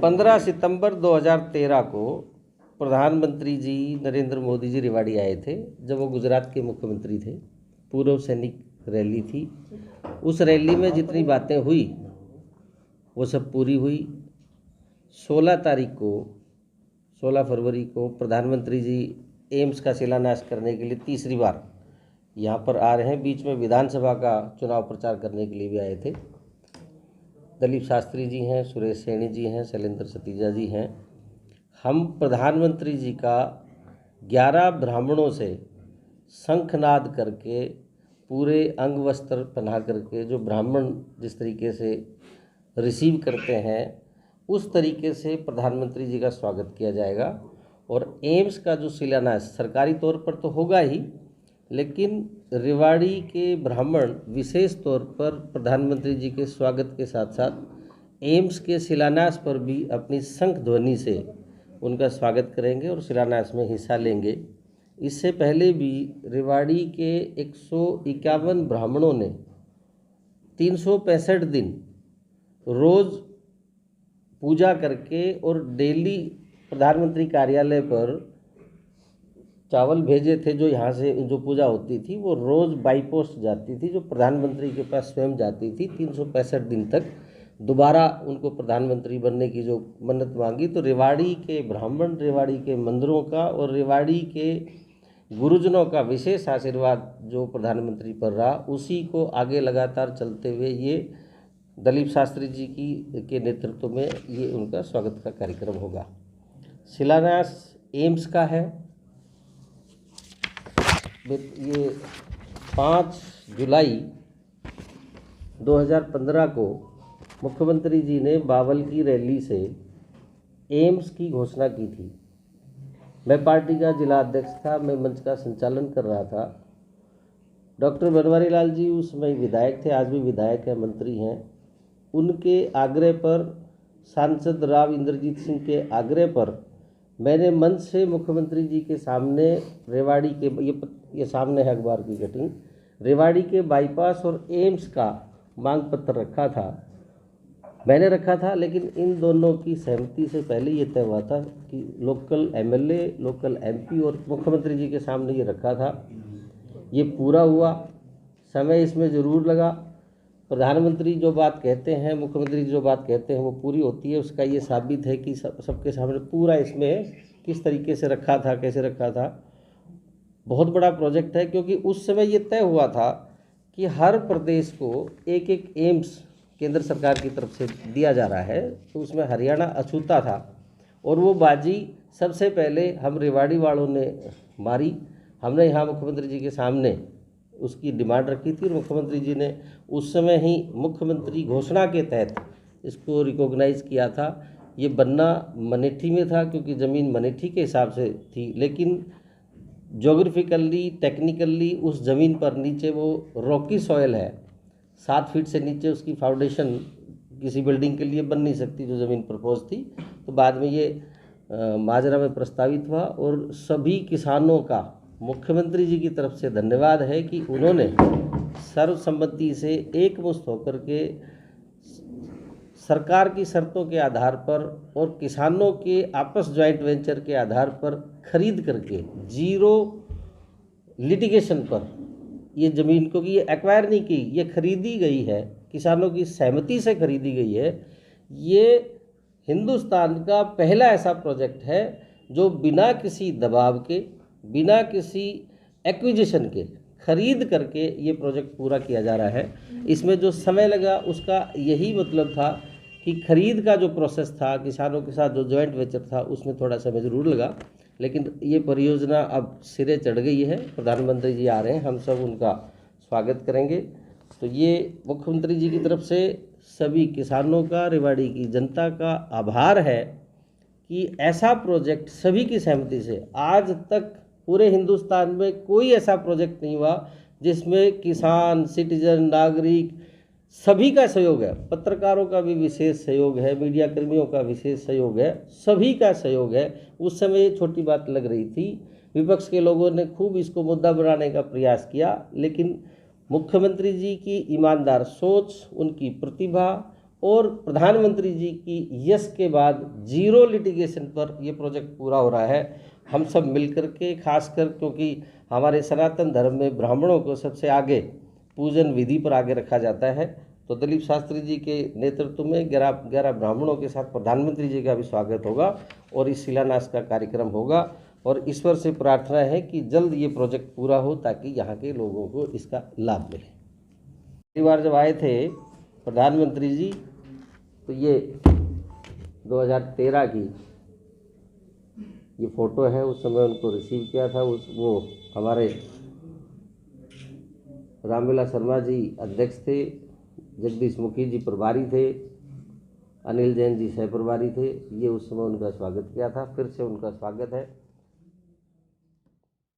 15 सितंबर 2013 को प्रधानमंत्री जी नरेंद्र मोदी जी रेवाड़ी आए थे, जब वो गुजरात के मुख्यमंत्री थे। पूर्व सैनिक रैली थी। उस रैली में जितनी बातें हुई वो सब पूरी हुई। 16 फरवरी को प्रधानमंत्री जी एम्स का शिलान्यास करने के लिए तीसरी बार यहाँ पर आ रहे हैं। बीच में विधानसभा का चुनाव प्रचार करने के लिए भी आए थे। दलीप शास्त्री जी हैं, सुरेश सैनी जी हैं, शैलेंद्र सतीजा जी हैं। हम प्रधानमंत्री जी का 11 ब्राह्मणों से शंखनाद करके, पूरे अंग वस्त्र पहना करके, जो ब्राह्मण जिस तरीके से रिसीव करते हैं उस तरीके से प्रधानमंत्री जी का स्वागत किया जाएगा। और एम्स का जो शिलान्यास सरकारी तौर पर तो होगा ही, लेकिन रेवाड़ी के ब्राह्मण विशेष तौर पर प्रधानमंत्री जी के स्वागत के साथ साथ एम्स के शिलान्यास पर भी अपनी शंख ध्वनि से उनका स्वागत करेंगे और शिलान्यास में हिस्सा लेंगे। इससे पहले भी रेवाड़ी के 151 ब्राह्मणों ने 365 दिन रोज़ पूजा करके और डेली प्रधानमंत्री कार्यालय पर चावल भेजे थे। जो यहाँ से जो पूजा होती थी वो रोज़ बाई पोस्ट जाती थी, जो प्रधानमंत्री के पास स्वयं जाती थी। 365 दिन तक दोबारा उनको प्रधानमंत्री बनने की जो मन्नत मांगी, तो रेवाड़ी के ब्राह्मण, रेवाड़ी के मंदिरों का और रेवाड़ी के गुरुजनों का विशेष आशीर्वाद जो प्रधानमंत्री पर रहा, उसी को आगे लगातार चलते हुए ये दलीप शास्त्री जी के नेतृत्व में ये उनका स्वागत का कार्यक्रम होगा। शिलान्यास एम्स का है। ये 5 जुलाई 2015 को मुख्यमंत्री जी ने बावल की रैली से एम्स की घोषणा की थी। मैं पार्टी का जिला अध्यक्ष था, मैं मंच का संचालन कर रहा था। डॉक्टर बनवारी लाल जी उस समय विधायक थे, आज भी विधायक हैं, मंत्री हैं। उनके आग्रह पर, सांसद राव इंद्रजीत सिंह के आग्रह पर मैंने मंच से मुख्यमंत्री जी के सामने रेवाड़ी के ये सामने है अखबार की कटिंग, रेवाड़ी के बाईपास और एम्स का मांग पत्र रखा था। मैंने रखा था, लेकिन इन दोनों की सहमति से पहले ये तय हुआ था कि लोकल एमएलए, लोकल एमपी और मुख्यमंत्री जी के सामने ये रखा था। ये पूरा हुआ। समय इसमें ज़रूर लगा। प्रधानमंत्री जो बात कहते हैं, मुख्यमंत्री जो बात कहते हैं वो पूरी होती है। उसका ये साबित है कि सबके सामने पूरा इसमें किस तरीके से रखा था, कैसे रखा था। बहुत बड़ा प्रोजेक्ट है, क्योंकि उस समय ये तय हुआ था कि हर प्रदेश को एक एक एम्स केंद्र सरकार की तरफ से दिया जा रहा है। तो उसमें हरियाणा अछूता था और वो बाजी सबसे पहले हम रेवाड़ी वालों ने मारी। हमने यहाँ मुख्यमंत्री जी के सामने उसकी डिमांड रखी थी और मुख्यमंत्री जी ने उस समय ही मुख्यमंत्री घोषणा के तहत इसको रिकॉग्नाइज किया था। ये बनना मनेठी में था, क्योंकि ज़मीन मनेठी के हिसाब से थी, लेकिन ज्योग्राफिकली, टेक्निकली उस ज़मीन पर नीचे वो रॉकी सॉयल है। 7 फीट से नीचे उसकी फाउंडेशन किसी बिल्डिंग के लिए बन नहीं सकती, जो ज़मीन प्रपोज थी। तो बाद में ये माजरा में प्रस्तावित हुआ और सभी किसानों का मुख्यमंत्री जी की तरफ से धन्यवाद है कि उन्होंने सर्वसम्मति से एकमुश्त होकर के सरकार की शर्तों के आधार पर और किसानों के आपस ज्वाइंट वेंचर के आधार पर खरीद करके, जीरो लिटिगेशन पर ये ज़मीन को, कि ये एक्वायर नहीं की, ये खरीदी गई है, किसानों की सहमति से खरीदी गई है। ये हिंदुस्तान का पहला ऐसा प्रोजेक्ट है जो बिना किसी दबाव के, बिना किसी एक्विजिशन के खरीद करके ये प्रोजेक्ट पूरा किया जा रहा है। इसमें जो समय लगा उसका यही मतलब था कि खरीद का जो प्रोसेस था, किसानों के साथ जो जॉइंट वेंचर था, उसमें थोड़ा समय ज़रूर लगा, लेकिन ये परियोजना अब सिरे चढ़ गई है। प्रधानमंत्री जी आ रहे हैं, हम सब उनका स्वागत करेंगे। तो ये मुख्यमंत्री जी की तरफ से सभी किसानों का, रेवाड़ी की जनता का आभार है कि ऐसा प्रोजेक्ट सभी की सहमति से, आज तक पूरे हिंदुस्तान में कोई ऐसा प्रोजेक्ट नहीं हुआ जिसमें किसान, सिटीजन, नागरिक सभी का सहयोग है। पत्रकारों का भी विशेष सहयोग है, मीडिया कर्मियों का विशेष सहयोग है, सभी का सहयोग है। उस समय ये छोटी बात लग रही थी, विपक्ष के लोगों ने खूब इसको मुद्दा बनाने का प्रयास किया, लेकिन मुख्यमंत्री जी की ईमानदार सोच, उनकी प्रतिभा और प्रधानमंत्री जी की यश के बाद 0 लिटिगेशन पर ये प्रोजेक्ट पूरा हो रहा है। हम सब मिलकर के, खासकर क्योंकि हमारे सनातन धर्म में ब्राह्मणों को सबसे आगे पूजन विधि पर आगे रखा जाता है, तो दिलीप शास्त्री जी के नेतृत्व में 11 ब्राह्मणों के साथ प्रधानमंत्री जी का भी स्वागत होगा और इस शिलान्यास का कार्यक्रम होगा। और ईश्वर से प्रार्थना है कि जल्द ये प्रोजेक्ट पूरा हो ताकि यहाँ के लोगों को इसका लाभ मिले। पहली बार जब आए थे प्रधानमंत्री जी, तो ये 2013 की ये फ़ोटो है। उस समय उनको रिसीव किया था। वो हमारे रामविलास शर्मा जी अध्यक्ष थे, जगदीश मुखी जी प्रभारी थे, अनिल जैन जी सह प्रभारी थे। ये उस समय उनका स्वागत किया था। फिर से उनका स्वागत है।